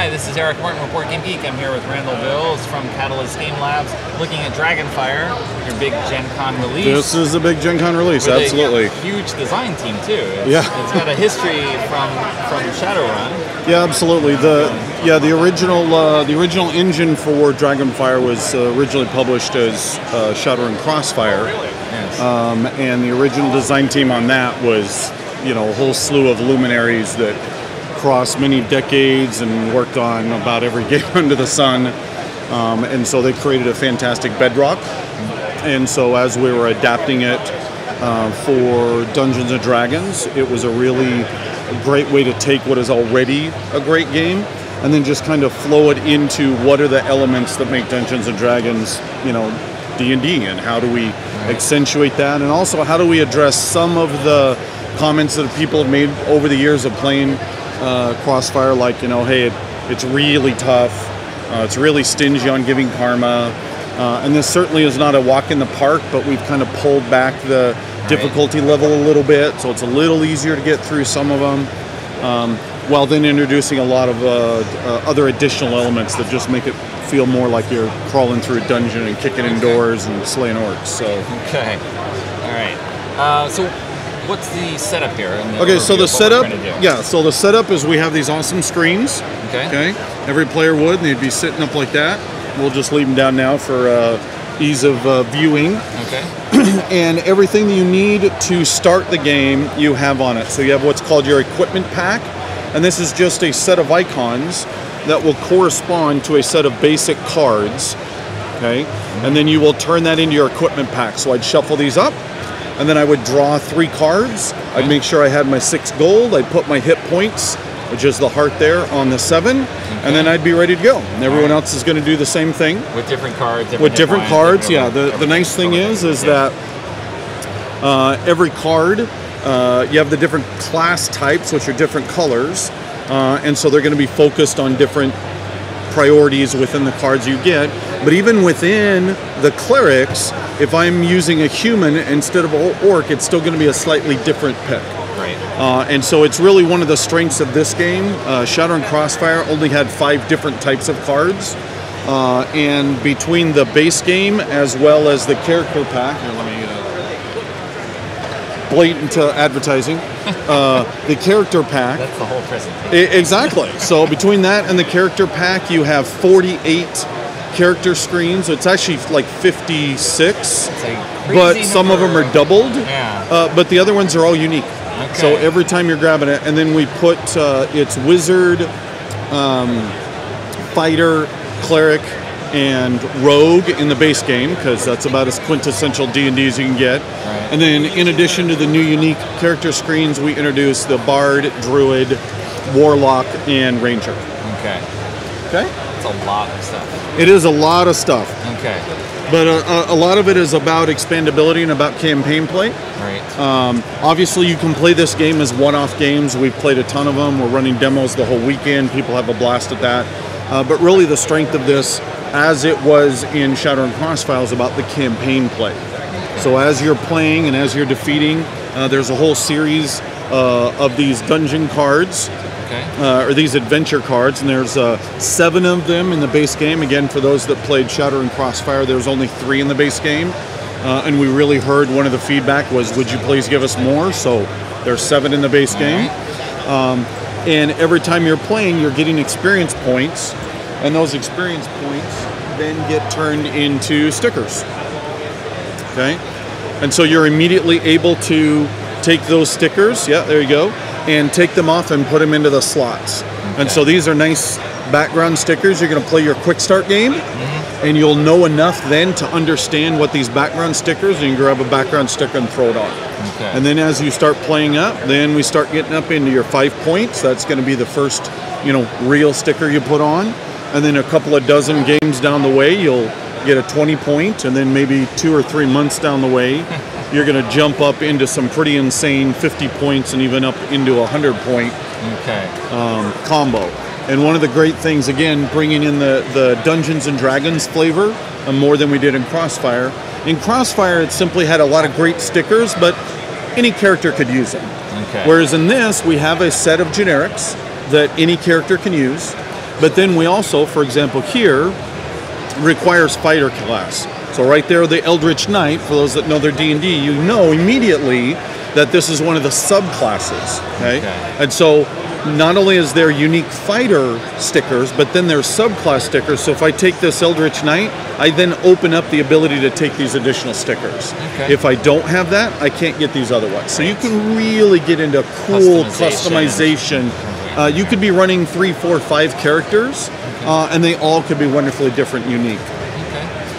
Hi, this is Eric Martin with Board Game Geek. I'm here with Randall Bills from Catalyst Game Labs, looking at Dragonfire, your big Gen Con release. This is a big Gen Con release, with absolutely. A huge design team too. It's got a history from Shadowrun. Yeah, absolutely. The original engine for Dragonfire was originally published as Shadowrun Crossfire. Oh, really? Yes. And the original design team on that was, a whole slew of luminaries that crossed many decades and worked on about every game under the sun. And so they created a fantastic bedrock. And so as we were adapting it for Dungeons & Dragons, it was a really great way to take what is already a great game and then just kind of flow it into what are the elements that make Dungeons & Dragons, D&D, and how do we accentuate that, and also how do we address some of the comments that people have made over the years of playing Crossfire, like, hey, it's really tough, it's really stingy on giving karma, and this certainly is not a walk in the park, but we've kind of pulled back the difficulty level a little bit, so it's a little easier to get through some of them, while then introducing a lot of other additional elements that just make it feel more like you're crawling through a dungeon and kicking in doors and slaying orcs. So okay, all right. So what's the setup here? Okay, so the setup, so the setup is we have these awesome screens. Okay. Every player would, and they'd be sitting up like that. We'll just leave them down now for ease of viewing. Okay. And everything that you need to start the game, you have on it. So you have what's called your equipment pack, and this is just a set of icons that will correspond to a set of basic cards. Okay, and then you will turn that into your equipment pack. So I'd shuffle these up, and then I would draw 3 cards. I'd make sure I had my 6 gold. I'd put my hit points, which is the heart there, on the 7, and then I'd be ready to go. And everyone else is going to do the same thing. With different cards. Different cards, yeah. The nice thing is that every card, you have the different class types, which are different colors, and so they're going to be focused on different priorities within the cards you get. But even within the clerics, if I'm using a human instead of an orc, it's still going to be a slightly different pick. Right. And so it's really one of the strengths of this game. Shadowrun Crossfire only had 5 different types of cards. And between the base game as well as the character pack, here, let me blatant advertising. The character pack. That's the whole presentation. Exactly. So between that and the character pack, you have 48 character screens. It's actually like 56, but some of them are doubled. Yeah. But the other ones are all unique. Okay. So every time you're grabbing it, and then we put it's wizard, fighter, cleric, and rogue in the base game, because that's about as quintessential D&D as you can get. Right. And then in addition to the new unique character screens, we introduced the bard, druid, warlock, and ranger. Okay. Okay? It's a lot of stuff. It is a lot of stuff. Okay. But a lot of it is about expandability and about campaign play. Right. Obviously, you can play this game as one-off games. We've played a ton of them. We're running demos the whole weekend. People have a blast at that. But really, the strength of this, as it was in Shadowrun Crossfire, is about the campaign play. So as you're playing and as you're defeating, there's a whole series of these dungeon cards. Okay. Or these adventure cards, and there's 7 of them in the base game. Again, for those that played Shadowrun Crossfire, there's only 3 in the base game, and we really heard one of the feedback was, would you please give us more? So there's 7 in the base game, and every time you're playing, you're getting experience points, and those experience points then get turned into stickers. Okay, and so you're immediately able to take those stickers, there you go, and take them off and put them into the slots. Okay. And so these are nice background stickers. You're going to play your quick start game, and you'll know enough then to understand what these background stickers, and you can grab a background sticker and throw it on. Okay. And then as you start playing up, then we start getting up into your 5 points. That's going to be the first, real sticker you put on. And then a couple of dozen games down the way, you'll get a 20 point, and then maybe 2 or 3 months down the way, you're going to jump up into some pretty insane 50 points and even up into a 100-point combo. And one of the great things, again, bringing in the Dungeons & Dragons flavor more than we did in Crossfire. In Crossfire, it simply had a lot of great stickers, but any character could use them. Okay. Whereas in this, we have a set of generics that any character can use. But then we also, for example, here, requires fighter class. So right there, the Eldritch Knight, for those that know their D&D, you know immediately that this is one of the subclasses, okay? And so not only is there unique fighter stickers, but then there's subclass stickers. So if I take this Eldritch Knight, I then open up the ability to take these additional stickers. If I don't have that, I can't get these other ones. So you can really get into cool customization. You could be running 3, 4, 5 characters, and they all could be wonderfully different, unique.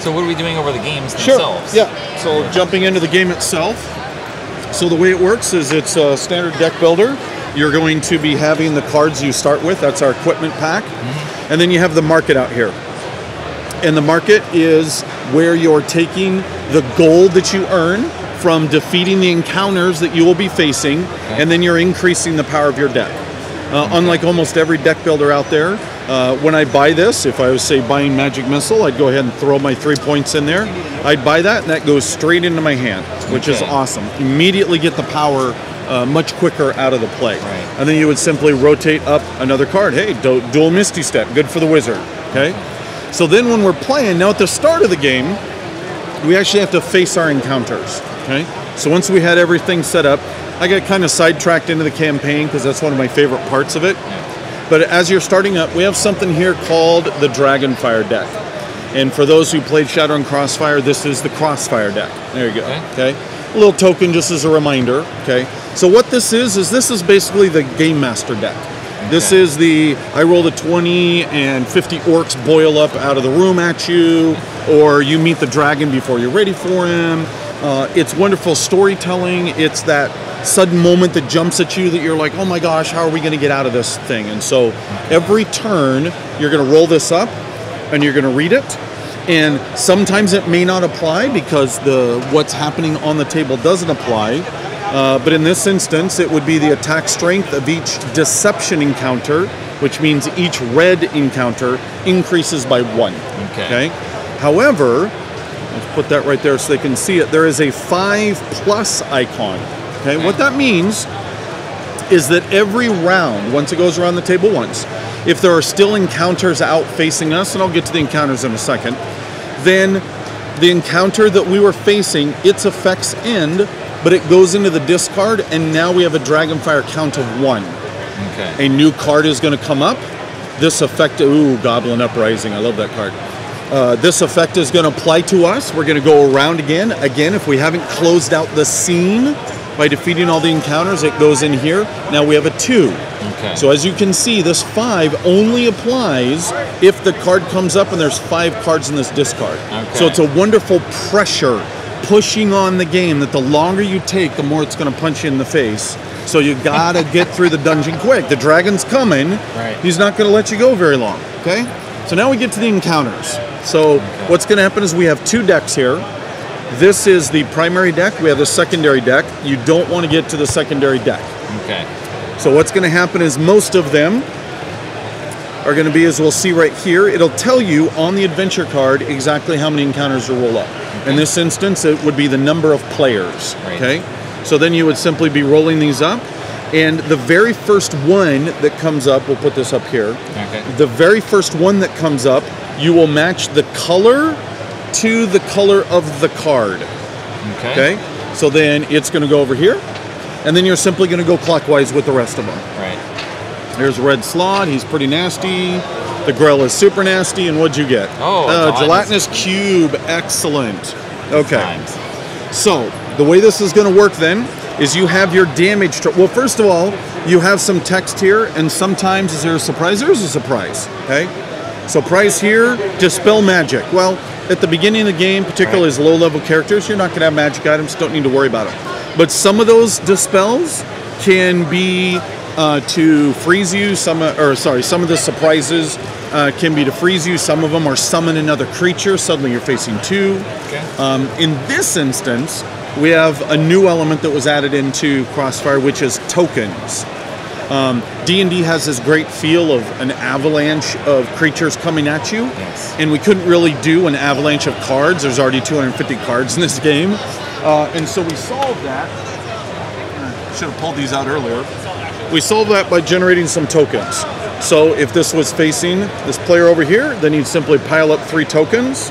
So what are we doing over the games themselves? Sure. Yeah. So jumping into the game itself. So the way it works is it's a standard deck builder. You're going to be having the cards you start with. That's our equipment pack. And then you have the market out here. And the market is where you're taking the gold that you earn from defeating the encounters that you will be facing, and then you're increasing the power of your deck. Unlike almost every deck builder out there, when I buy this, if I was, say, buying Magic Missile, I'd go ahead and throw my 3 points in there. I'd buy that, and that goes straight into my hand, which is awesome. Immediately get the power much quicker out of the play. And then you would simply rotate up another card. Hey, dual Misty Step, good for the wizard. Okay. So then when we're playing, now at the start of the game, we actually have to face our encounters. Okay. So once we had everything set up, I got kind of sidetracked into the campaign because that's one of my favorite parts of it. But as you're starting up, we have something here called the Dragonfire deck. And for those who played Shadow and Crossfire, this is the Crossfire deck. There you go. Okay. A little token just as a reminder. Okay. So what this is basically the Game Master deck. This is I rolled a 20 and 50 orcs boil up out of the room at you, or you meet the dragon before you're ready for him. It's wonderful storytelling. It's that sudden moment that jumps at you that you're like, oh my gosh, how are we going to get out of this thing? And so every turn, you're going to roll this up and you're going to read it. And sometimes it may not apply because what's happening on the table doesn't apply. But in this instance, it would be the attack strength of each deception encounter, which means each red encounter increases by 1. Okay. However, let's put that right there so they can see it. There is a 5+ icon. Okay. What that means is that every round, once it goes around the table once, if there are still encounters out facing us, and I'll get to the encounters in a second, then the encounter that we were facing, its effects end, but it goes into the discard, and now we have a Dragonfire count of 1. A new card is going to come up. This effect, Goblin Uprising, I love that card. This effect is going to apply to us. We're going to go around again. Again, if we haven't closed out the scene by defeating all the encounters, it goes in here. Now we have a 2. So as you can see, this 5 only applies if the card comes up and there's 5 cards in this discard. So it's a wonderful pressure pushing on the game that the longer you take, the more it's going to punch you in the face. So you got to get through the dungeon quick. The dragon's coming. He's not going to let you go very long. Okay? So now we get to the encounters. So what's going to happen is we have 2 decks here. This is the primary deck. We have the secondary deck. You don't want to get to the secondary deck. So what's going to happen is most of them are going to be, as we'll see right here, it'll tell you on the adventure card exactly how many encounters to roll up. In this instance, it would be the number of players. Okay? So then you would simply be rolling these up. And the very first one that comes up, we'll put this up here. The very first one that comes up, you will match the color to the color of the card. Okay? So then it's going to go over here. And then you're simply going to go clockwise with the rest of them. There's Red Slot. He's pretty nasty. The Grell is super nasty. And what'd you get? Gelatinous Cube. Excellent. Okay. So the way this is going to work then is you have your damage. Well, first of all, you have some text here. And sometimes, is there a surprise? There is a surprise. Okay. So prize here, dispel magic. Well, at the beginning of the game, particularly as low-level characters, you're not going to have magic items. Don't need to worry about them. But some of those dispels can be to freeze you. Some of the surprises can be to freeze you. Some of them are summon another creature. Suddenly you're facing 2. In this instance, we have a new element that was added into Crossfire, which is tokens. D&D has this great feel of an avalanche of creatures coming at you, and we couldn't really do an avalanche of cards. There's already 250 cards in this game, and so we solved that. Should have pulled these out earlier. We solved that by generating some tokens. So if this was facing this player over here, then you'd simply pile up 3 tokens.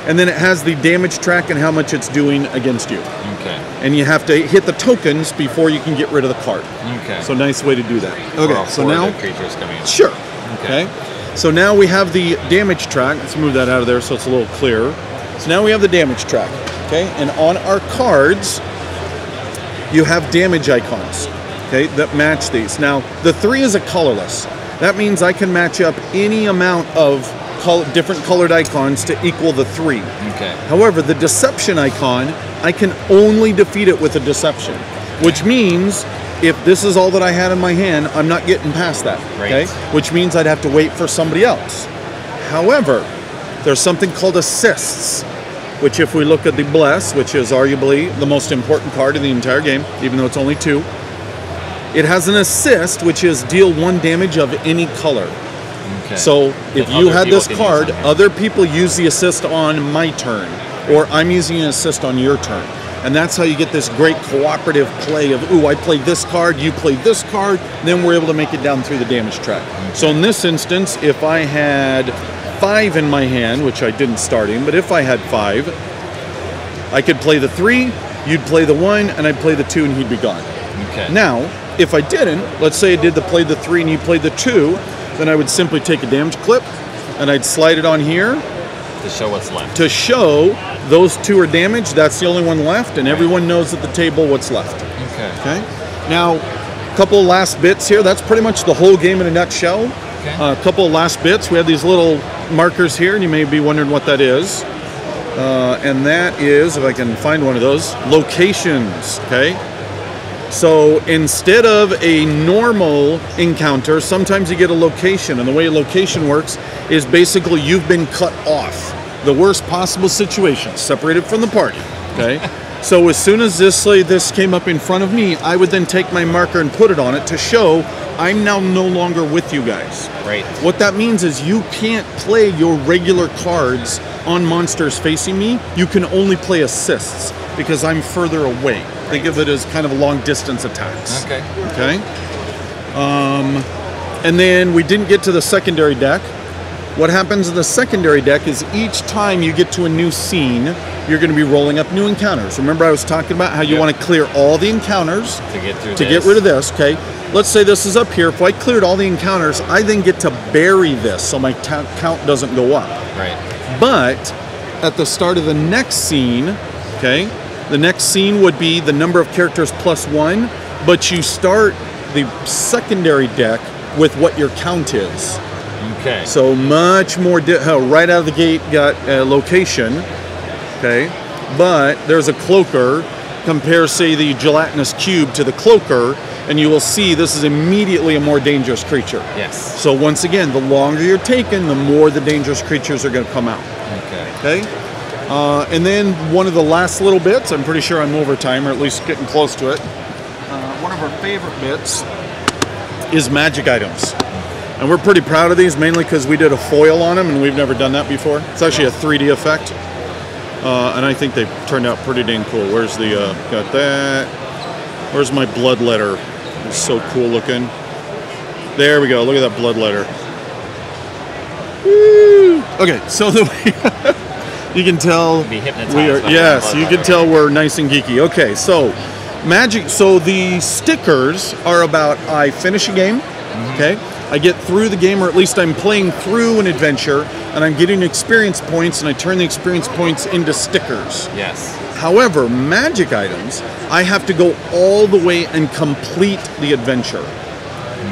And then it has the damage track and how much it's doing against you. Okay. And you have to hit the tokens before you can get rid of the card. Okay. So nice way to do that. Okay, so now... creatures coming in. Sure. Okay. So now we have the damage track. Let's move that out of there so it's a little clearer. So now we have the damage track. Okay, and on our cards, you have damage icons, okay, that match these. Now, the 3 is a colorless. That means I can match up any amount of different colored icons to equal the 3. Okay. However, the deception icon, I can only defeat it with a deception, which means if this is all that I had in my hand, I'm not getting past that, okay? Which means I'd have to wait for somebody else. However, there's something called assists, which if we look at the Bless, which is arguably the most important card in the entire game, even though it's only 2, it has an assist, which is deal 1 damage of any color. Okay. So if you had this card, other people use the assist on my turn, or I'm using an assist on your turn. And that's how you get this great cooperative play of, ooh, I play this card, you play this card, then we're able to make it down through the damage track. Okay. So in this instance, if I had 5 in my hand, which I didn't starting, but if I had 5, I could play the 3, you'd play the 1, and I'd play the 2, and he'd be gone. Okay. Now, if I didn't, let's say I did play the 3 and you played the 2, then I would simply take a damage clip, and I'd slide it on here. To show what's left. To show those 2 are damaged, that's the only one left, and everyone knows at the table what's left. Okay. Okay. Now, a couple of last bits here. That's pretty much the whole game in a nutshell. Okay. A couple of last bits. We have these little markers here, and you may be wondering what that is. And that is, if I can find one of those, locations. Okay. So instead of a normal encounter, sometimes you get a location, and the way a location works is basically you've been cut off. The worst possible situation, separated from the party, okay? So as soon as this came up in front of me, I would then take my marker and put it on it to show I'm now no longer with you guys. Right. What that means is you can't play your regular cards on monsters facing me. You can only play assists because I'm further away. Think of it as kind of long distance attacks. Okay. Okay. And then we didn't get to the secondary deck. What happens in the secondary deck is each time you get to a new scene, you're going to be rolling up new encounters. Remember I was talking about how you want to clear all the encounters to get rid of this, okay? Let's say this is up here. If I cleared all the encounters, I then get to bury this so my count doesn't go up. Right. But at the start of the next scene, okay, the next scene would be the number of characters plus 1, but you start the secondary deck with what your count is. Okay. So much more, right out of the gate got a location, okay, but there's a cloaker. Compare, say, the gelatinous cube to the cloaker, and you will see this is immediately a more dangerous creature. Yes. So once again, the longer you're taking, the more the dangerous creatures are going to come out. Okay. Okay? And then one of the last little bits, I'm pretty sure I'm over time, or at least getting close to it. One of our favorite bits is magic items. And we're pretty proud of these, mainly because we did a foil on them, and we've never done that before. It's actually a 3D effect. And I think they turned out pretty dang cool. Where's the, got that. Where's my blood letter? It's so cool looking. There we go, look at that blood letter. Woo! Okay, so the way, you can tell Be we are, yes, you can tell we're nice and geeky. Okay, so magic, so the stickers are about I finish a game, okay? I get through the game, or at least I'm playing through an adventure, and I'm getting experience points, and I turn the experience points into stickers. Yes. However, magic items, I have to go all the way and complete the adventure.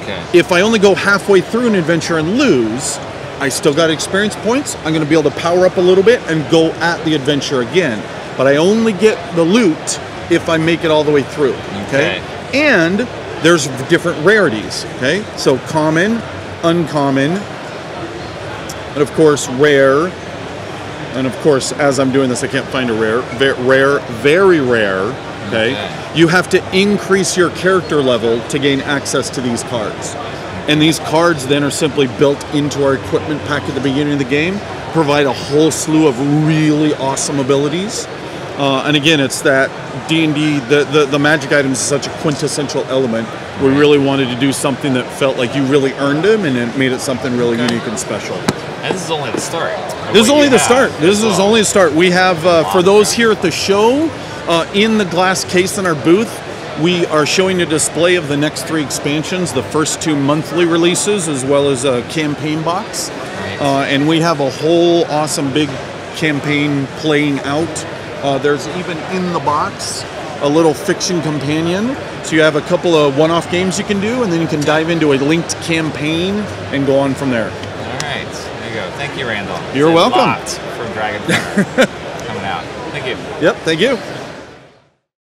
Okay. If I only go halfway through an adventure and lose, I still got experience points. I'm going to be able to power up a little bit and go at the adventure again. But I only get the loot if I make it all the way through. Okay? And there's different rarities, okay? So common, uncommon, and of course rare. And of course, as I'm doing this, I can't find a rare. Rare, very rare, okay? You have to increase your character level to gain access to these cards. And these cards then are simply built into our equipment pack at the beginning of the game, provide a whole slew of really awesome abilities. And again, it's that D&D, the magic items is such a quintessential element. We really wanted to do something that felt like you really earned them, and it made it something really unique and special. And this is only the start. This is only the start. This is only the start. We have, for those here at the show, in the glass case in our booth, we are showing a display of the next 3 expansions, the first 2 monthly releases, as well as a campaign box. And we have a whole awesome big campaign playing out. There's even in the box a little fiction companion. So you have a couple of one-off games you can do, and then you can dive into a linked campaign and go on from there. All right, there you go. Thank you, Randall. You're welcome. From Dragonfire coming out. Thank you. Yep, thank you.